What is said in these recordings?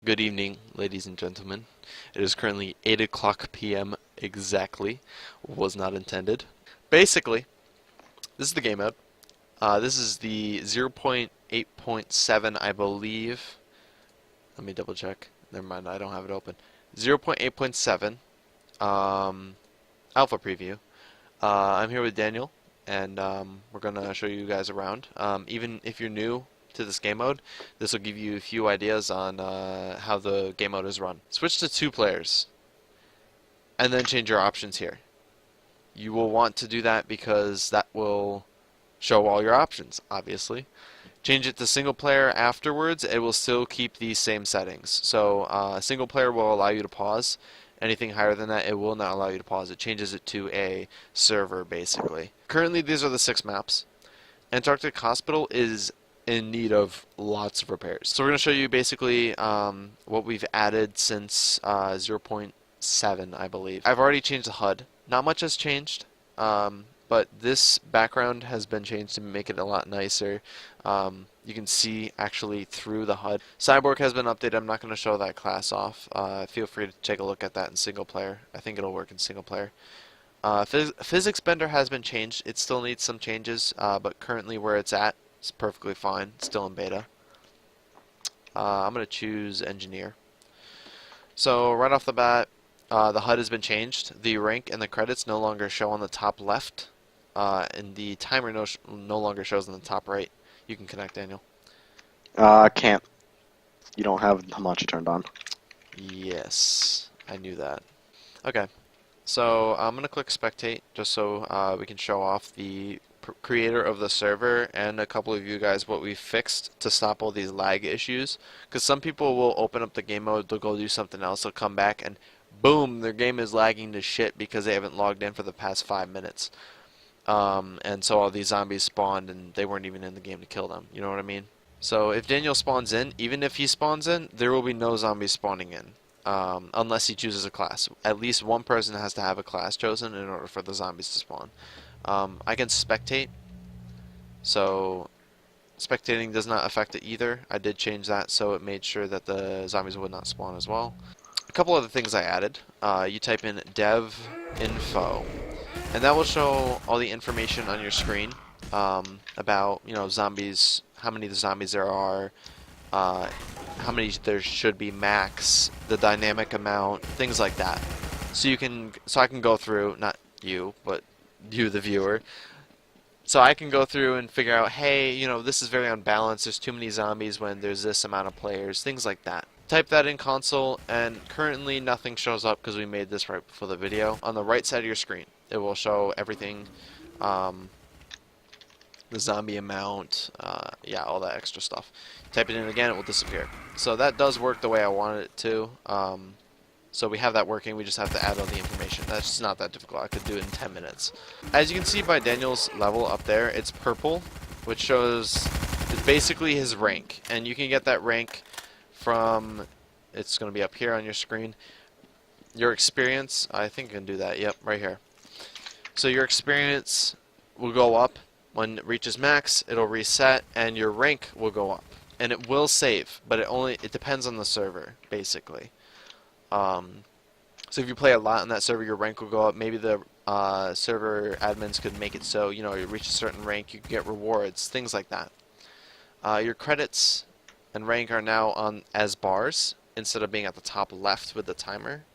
Good evening, ladies and gentlemen. It is currently 8 o'clock p.m. exactly. Was not intended. Basically, this is the game mode. This is the 0.8.7, I believe. Let me double check. Never mind, I don't have it open. 0.8.7 alpha preview. I'm here with Daniel, and we're going to show you guys around. Even if you're new to this game mode, this will give you a few ideas on how the game mode is run. Switch to 2 players, and then change your options here. You will want to do that because that will show all your options, obviously. Change it to single player afterwards, it will still keep these same settings. So single player will allow you to pause. Anything higher than that, it will not allow you to pause. It changes it to a server, basically. Currently, these are the 6 maps. Antarctic Hospital is in need of lots of repairs. So we're going to show you basically what we've added since 0.7, I believe. I've already changed the HUD. Not much has changed, but this background has been changed to make it a lot nicer. You can see actually through the HUD. Cyborg has been updated. I'm not going to show that class off. Feel free to take a look at that in single player. I think it'll work in single player. Physics Bender has been changed. It still needs some changes, but currently where it's at, it's perfectly fine. It's still in beta. I'm going to choose Engineer. So right off the bat, the HUD has been changed. The rank and the credits no longer show on the top left, and the timer no longer shows on the top right. You can connect, Daniel. Can't. You don't have the launcher turned on. Yes, I knew that. Okay, so I'm going to click Spectate just so we can show off the creator of the server and a couple of you guys what we fixed to stop all these lag issues. Because some people will open up the game mode, they'll go do something else, they'll come back, and boom, their game is lagging to shit because they haven't logged in for the past 5 minutes. And so all these zombies spawned and they weren't even in the game to kill them. You know what I mean? So if Daniel spawns in, even if he spawns in, there will be no zombies spawning in. Unless he chooses a class. At least one person has to have a class chosen in order for the zombies to spawn. I can spectate. So spectating does not affect it either. I did change that so it made sure that the zombies would not spawn as well. A couple other things I added. You type in dev info, and that will show all the information on your screen about, you know, zombies, how many zombies there are, how many there should be max, the dynamic amount, things like that. So I can go through, not you, but you, the viewer. So I can go through and figure out, hey, you know, this is very unbalanced. There's too many zombies when there's this amount of players, things like that. Type that in console, and currently nothing shows up because we made this right before the video. On the right side of your screen, it will show everything, the zombie amount, yeah, all that extra stuff. Type it in again, it will disappear. So that does work the way I wanted it to. So we have that working, we just have to add all the information. That's just not that difficult. I could do it in 10 minutes. As you can see by Daniel's level up there, it's purple, which shows it's basically his rank. And you can get that rank from, it's going to be up here on your screen. Your experience, I think I can do that, yep, right here. So your experience will go up. When it reaches max, it'll reset, and your rank will go up. And it will save, but it depends on the server, basically. So if you play a lot on that server, your rank will go up. Maybe the server admins could make it so, you know, you reach a certain rank, you can get rewards, things like that. Your credits and rank are now on as bars instead of being at the top left with the timer.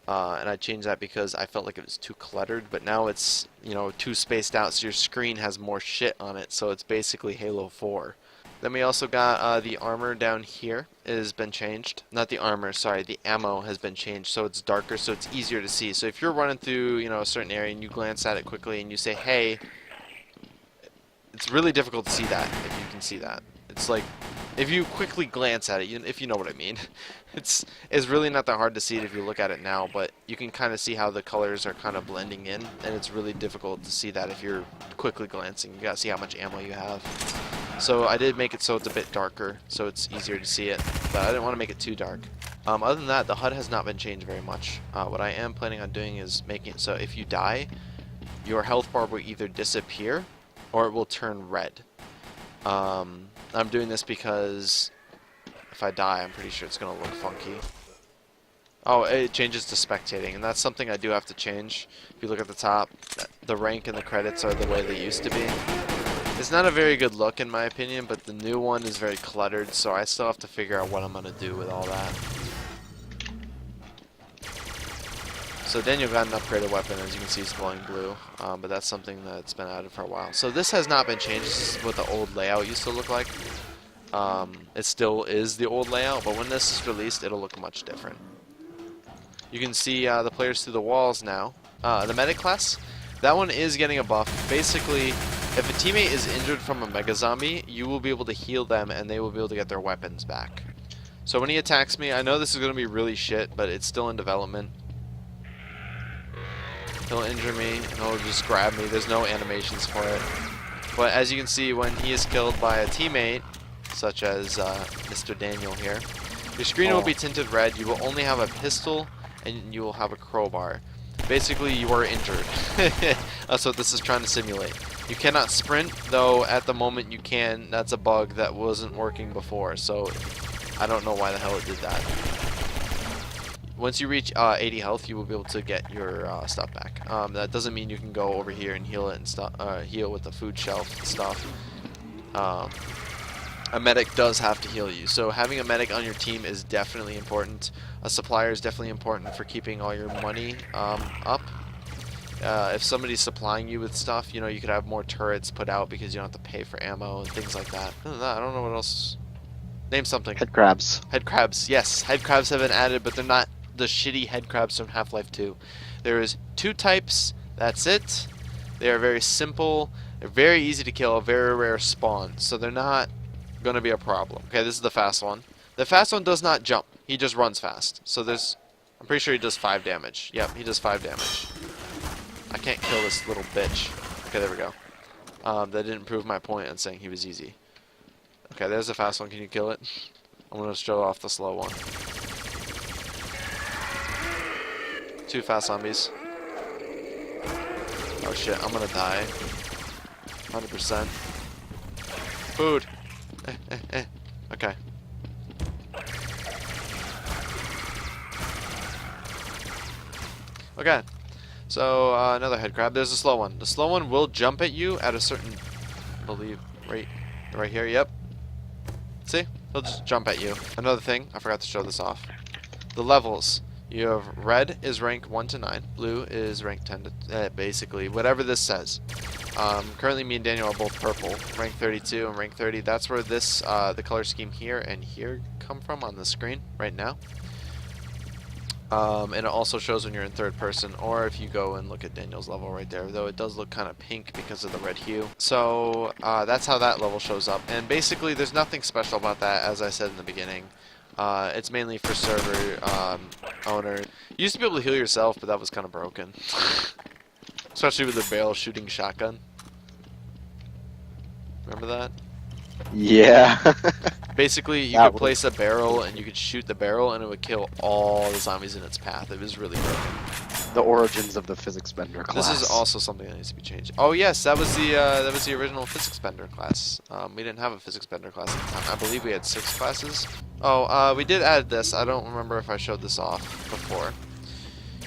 And I changed that because I felt like it was too cluttered, but now it's, you know, too spaced out, so your screen has more shit on it, so it's basically Halo 4. Then we also got the armor down here has been changed. Not the armor, sorry, the ammo has been changed, so it's darker, so it's easier to see. So if you're running through, you know, a certain area and you glance at it quickly and you say, hey, it's really difficult to see that, if you can see that. It's like, if you quickly glance at it, if you know what I mean. It's really not that hard to see it if you look at it now, but you can kind of see how the colors are kind of blending in, and it's really difficult to see that if you're quickly glancing. You gotta see how much ammo you have. So I did make it so it's a bit darker, so it's easier to see it, but I didn't want to make it too dark. Other than that, the HUD has not been changed very much. What I am planning on doing is making it so if you die, your health bar will either disappear or it will turn red. I'm doing this because if I die, I'm pretty sure it's going to look funky. Oh, it changes to spectating, and that's something I do have to change. If you look at the top, the rank and the credits are the way they used to be. It's not a very good look in my opinion, but the new one is very cluttered, so I still have to figure out what I'm going to do with all that. So Daniel got an upgraded weapon, as you can see it's glowing blue, but that's something that's been added for a while. So this has not been changed. This is what the old layout used to look like. It still is the old layout, but when this is released, it'll look much different. You can see the players through the walls now. The medic class, that one is getting a buff. Basically, if a teammate is injured from a mega zombie, you will be able to heal them and they will be able to get their weapons back. So when he attacks me, I know this is going to be really shit, but it's still in development. He'll injure me and he'll just grab me. There's no animations for it. But as you can see, when he is killed by a teammate, such as Mr. Daniel here, your screen will be tinted red. You will only have a pistol and you will have a crowbar. Basically, you are injured. That's what this is trying to simulate. You cannot sprint, though at the moment you can. That's a bug that wasn't working before, so I don't know why the hell it did that. Once you reach 80 health, you will be able to get your stuff back. That doesn't mean you can go over here and heal it and heal with the food shelf stuff. A medic does have to heal you, so having a medic on your team is definitely important. A supplier is definitely important for keeping all your money up. If somebody's supplying you with stuff, you know, you could have more turrets put out because you don't have to pay for ammo and things like that. Other than that, I don't know what else. Name something. Head crabs. Head crabs. Yes, head crabs have been added, but they're not the shitty head crabs from Half-Life 2. There is 2 types. That's it. They are very simple. They're very easy to kill. A very rare spawn. So they're not going to be a problem. Okay, this is the fast one. The fast one does not jump. He just runs fast. So there's... I'm pretty sure he does 5 damage. Yep, he does 5 damage. I can't kill this little bitch. Okay, there we go. That didn't prove my point on saying he was easy. Okay, there's the fast one. Can you kill it? I'm going to show off the slow one. 2 fast zombies. Oh shit, I'm gonna die. 100%. Food! Okay. Okay. So, another head crab. There's a slow one. The slow one will jump at you at a certain... I believe... Right here, yep. See? He'll just jump at you. Another thing, I forgot to show this off. The levels. You have red is rank 1 to 9. Blue is rank 10 to... basically, whatever this says. Currently, me and Daniel are both purple. Rank 32 and rank 30. That's where this, the color scheme here and here come from on the screen right now. And it also shows when you're in third person, or if you go and look at Daniel's level right there, though it does look kind of pink because of the red hue. So, that's how that level shows up. And basically, there's nothing special about that, as I said in the beginning. It's mainly for server owner. You used to be able to heal yourself, but that was kind of broken. Especially with the barrel shooting shotgun. Remember that? Yeah. Basically, you could place a barrel and you could shoot the barrel and it would kill all the zombies in its path. It was really broken. The origins of the physics bender class. This is also something that needs to be changed. Oh yes, that was the original physics bender class. We didn't have a physics bender class at the time. I believe we had 6 classes. Oh, we did add this. I don't remember if I showed this off before.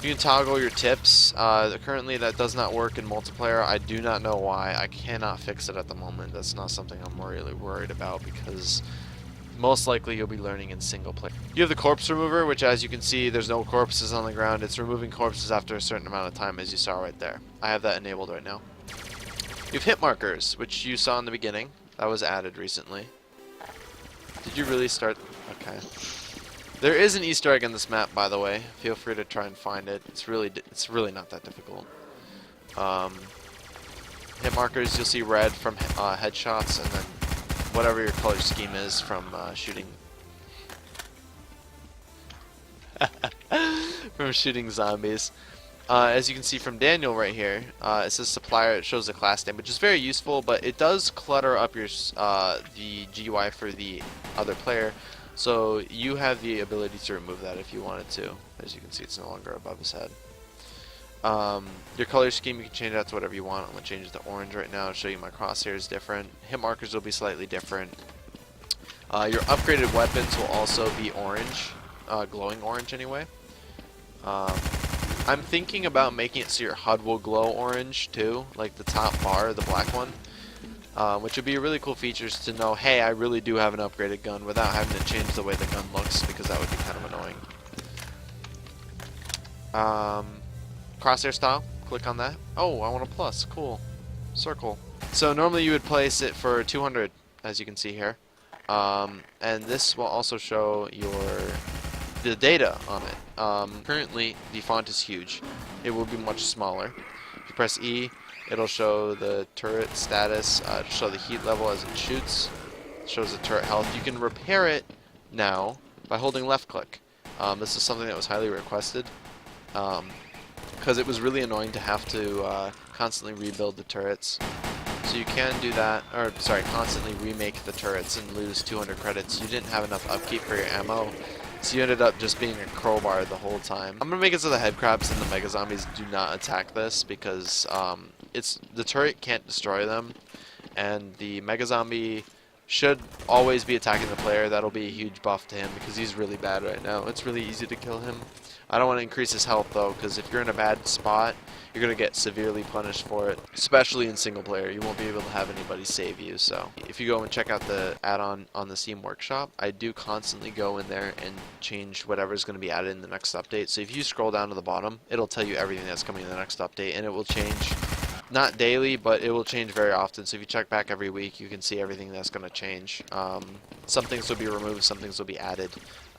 You can toggle your tips. Currently that does not work in multiplayer. I do not know why. I cannot fix it at the moment. That's not something I'm really worried about because most likely you'll be learning in single player. You have the corpse remover, which as you can see, there's no corpses on the ground. It's removing corpses after a certain amount of time, as you saw right there. I have that enabled right now. You have hit markers, which you saw in the beginning. That was added recently. Did you really start? Okay. There is an Easter egg in this map, by the way. Feel free to try and find it. It's really not that difficult. Hit markers, you'll see red from headshots, and then whatever your color scheme is from shooting. From shooting zombies. As you can see from Daniel right here, it says supplier. It shows the class name, which is very useful, but it does clutter up your the GUI for the other player. So you have the ability to remove that if you wanted to. As you can see, it's no longer above his head. Your color scheme, you can change that to whatever you want. I'm going to change it to orange right now to show you my crosshairs different. Hit markers will be slightly different. Your upgraded weapons will also be orange, glowing orange anyway. Um, I'm thinking about making it so your HUD will glow orange too, like the top bar, the black one. Which would be really cool features to know, hey, I really do have an upgraded gun without having to change the way the gun looks, because that would be kind of annoying. Crosshair style, click on that. Oh, I want a plus, cool. Circle. So normally you would place it for 200, as you can see here. And this will also show the data on it. Currently, the font is huge. It will be much smaller. If you press E, it'll show the turret status, it'll show the heat level as it shoots, it shows the turret health. You can repair it now by holding left click. This is something that was highly requested because it was really annoying to have to constantly rebuild the turrets. So you can do that, or sorry, constantly remake the turrets and lose 200 credits. You didn't have enough upkeep for your ammo, so you ended up just being a crowbar the whole time. I'm gonna make it so the head crabs and the mega zombies do not attack this because the turret can't destroy them, and the mega zombie should always be attacking the player. That'll be a huge buff to him because he's really bad right now. It's really easy to kill him. I don't want to increase his health though, because if you're in a bad spot, you're going to get severely punished for it, especially in single player. You won't be able to have anybody save you. So if you go and check out the add-on on the Steam Workshop, I do constantly go in there and change whatever's going to be added in the next update. So if you scroll down to the bottom, it'll tell you everything that's coming in the next update, and it will change, not daily, but it will change very often. So if you check back every week, you can see everything that's going to change. Some things will be removed, some things will be added.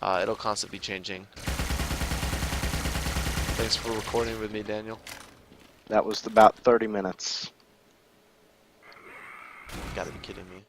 It'll constantly be changing. Thanks for recording with me, Daniel. That was about 30 minutes. You gotta be kidding me.